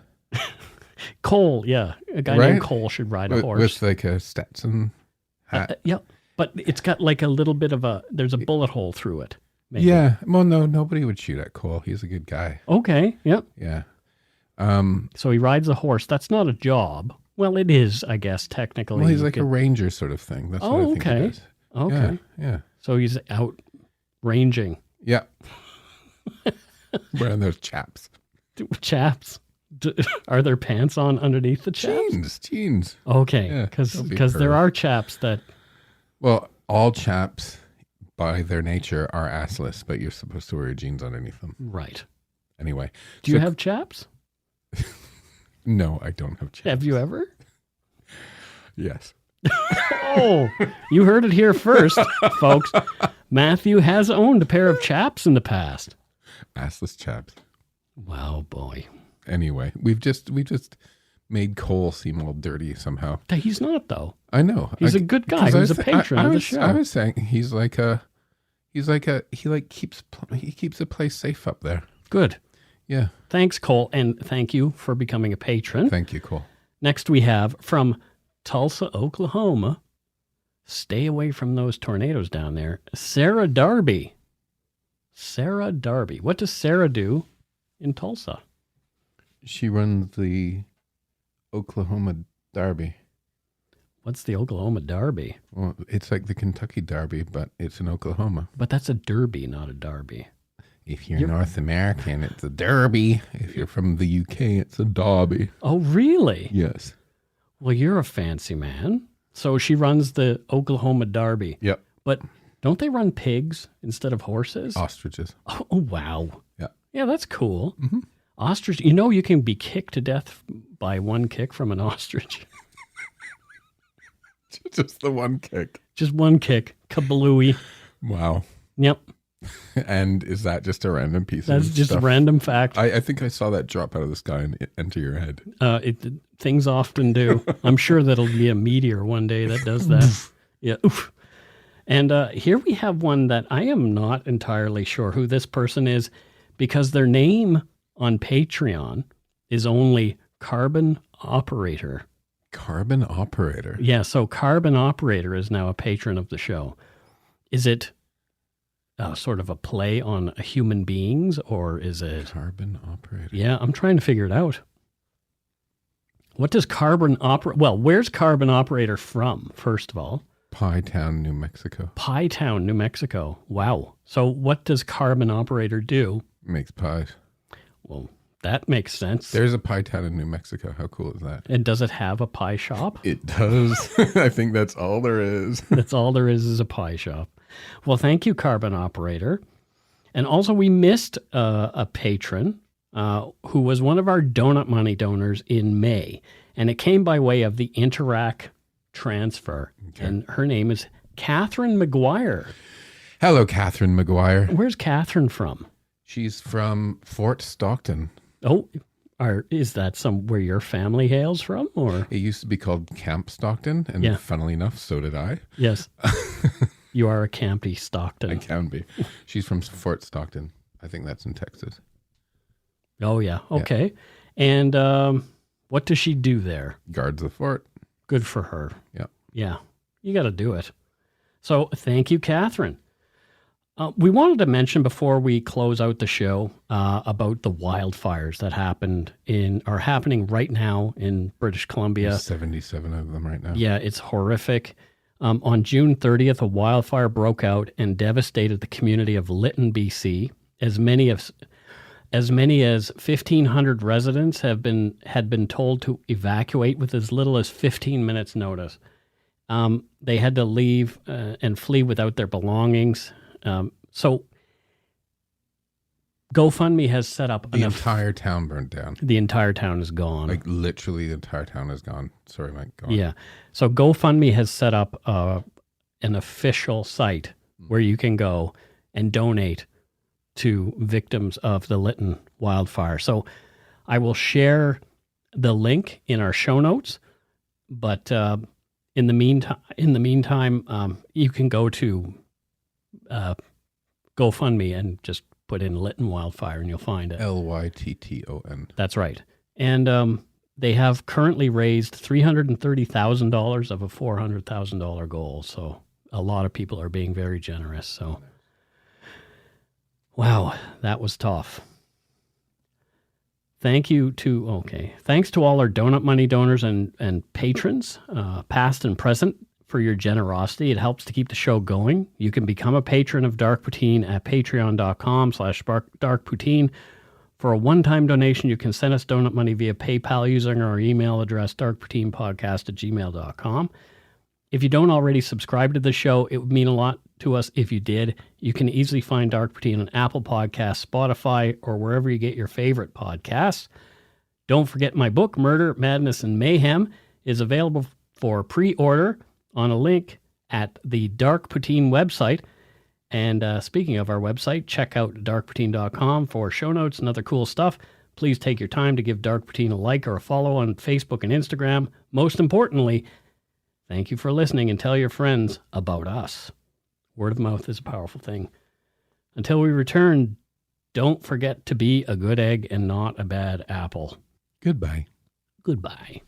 Cole, yeah. A guy named Cole should ride a horse.
With like a Stetson hat.
Yeah, but it's got like a little bit of there's a bullet hole through it. Maybe.
Yeah. Well, no, nobody would shoot at Cole. He's a good guy.
Okay, yep.
Yeah.
So he rides a horse. That's not a job. Well, it is, I guess, technically.
Well, he's like a ranger sort of thing. That's what I think he does.
Okay.
Yeah.
So he's out ranging.
Yeah. Wearing those chaps.
Chaps. Are there pants on underneath the chaps?
Jeans.
Okay,
Yeah,
because
don't be
there
pervy.
are chaps that...
Well, all chaps by their nature are assless, but you're supposed to wear your jeans underneath them.
Right.
Anyway.
Do you have chaps?
No, I don't have chaps.
Have you ever?
Yes.
Oh, you heard it here first, folks. Matthew has owned a pair of chaps in the past.
Assless chaps.
Wow, boy.
Anyway, we've just made Cole seem all dirty somehow.
He's not, though.
I know.
He's a good guy. He's a patron of the show.
I was saying he keeps a place safe up there.
Good.
Yeah.
Thanks, Cole, and thank you for becoming a patron.
Thank you, Cole.
Next we have from Tulsa, Oklahoma. Stay away from those tornadoes down there. Sarah Darby. Sarah Darby. What does Sarah do in Tulsa?
She runs the Oklahoma Derby.
What's the Oklahoma Derby?
Well, it's like the Kentucky Derby, but it's in Oklahoma.
But that's a derby, not a derby.
If you're North American, it's a derby. If you're from the UK, it's a derby.
Oh, really?
Yes.
Well, you're a fancy man. So she runs the Oklahoma Derby.
Yep.
But don't they run pigs instead of horses?
Ostriches.
Oh, wow.
Yeah.
Yeah, that's cool.
Mm-hmm.
Ostrich. You know you can be kicked to death by one kick from an ostrich.
Just the one kick.
Just one kick. Kablooey.
Wow.
Yep.
And is that just a random piece
That's
of
just
stuff?
a random fact.
I think I saw that drop out of the sky and enter your head.
Things often do. I'm sure that'll be a meteor one day that does that. Yeah. Oof. And here we have one that I am not entirely sure who this person is, because their name on Patreon is only Carbon Operator.
Carbon Operator?
Yeah, so Carbon Operator is now a patron of the show. Is it sort of a play on human beings, or is it...
Carbon Operator.
Yeah, I'm trying to figure it out. What does Carbon Operator... Well, where's Carbon Operator from, first of all?
Pie Town, New Mexico.
Pie Town, New Mexico. Wow. So what does Carbon Operator do?
Makes pies.
Well, that makes sense.
There's a pie town in New Mexico. How cool is that?
And does it have a pie shop?
It does. I think that's all there is.
That's all there is a pie shop. Well, thank you, Carbon Operator. And also we missed a patron who was one of our donut money donors in May. And it came by way of the Interac transfer. Okay. And her name is Catherine McGuire.
Hello, Catherine McGuire.
Where's Catherine from?
She's from Fort Stockton.
Oh, is that where your family hails from? Or
it used to be called Camp Stockton, and funnily enough, so did I.
Yes. You are a campy Stockton.
I can be. She's from Fort Stockton. I think that's in Texas.
Oh, yeah. Okay. Yeah. And what does she do there?
Guards the fort.
Good for her.
Yeah.
Yeah. You got to do it. So thank you, Catherine. We wanted to mention before we close out the show about the wildfires that are happening right now in British Columbia.
There's 77 of them right now.
Yeah, it's horrific. On June 30th, a wildfire broke out and devastated the community of Lytton, BC. As many as 1,500 residents had been told to evacuate with as little as 15 minutes notice. They had to leave and flee without their belongings. So GoFundMe has set up
the entire town burned down.
The entire town is gone.
Like literally the entire town is gone. Sorry, Mike. Go on.
Yeah. So GoFundMe has set up an official site where you can go and donate to victims of the Lytton wildfire. So I will share the link in our show notes, but in the meantime, you can go to GoFundMe and just put in Lytton wildfire and you'll find it.
Lytton.
That's right. And they have currently raised $330,000 of a $400,000 goal. So a lot of people are being very generous. So, wow, that was tough. Thanks to all our donut money donors and patrons, past and present, for your generosity. It helps to keep the show going. You can become a patron of Dark Poutine at patreon.com/darkpoutine. For a one-time donation, you can send us donut money via PayPal using our email address, darkpoutinepodcast@gmail.com. If you don't already subscribe to the show, it would mean a lot to us if you did. You can easily find Dark Poutine on Apple Podcasts, Spotify, or wherever you get your favorite podcasts. Don't forget my book, Murder, Madness, and Mayhem, is available for pre-order on a link at the Dark Poutine website. And speaking of our website, check out darkpoutine.com for show notes and other cool stuff. Please take your time to give Dark Poutine a like or a follow on Facebook and Instagram. Most importantly, thank you for listening and tell your friends about us. Word of mouth is a powerful thing. Until we return, don't forget to be a good egg and not a bad apple.
Goodbye.
Goodbye.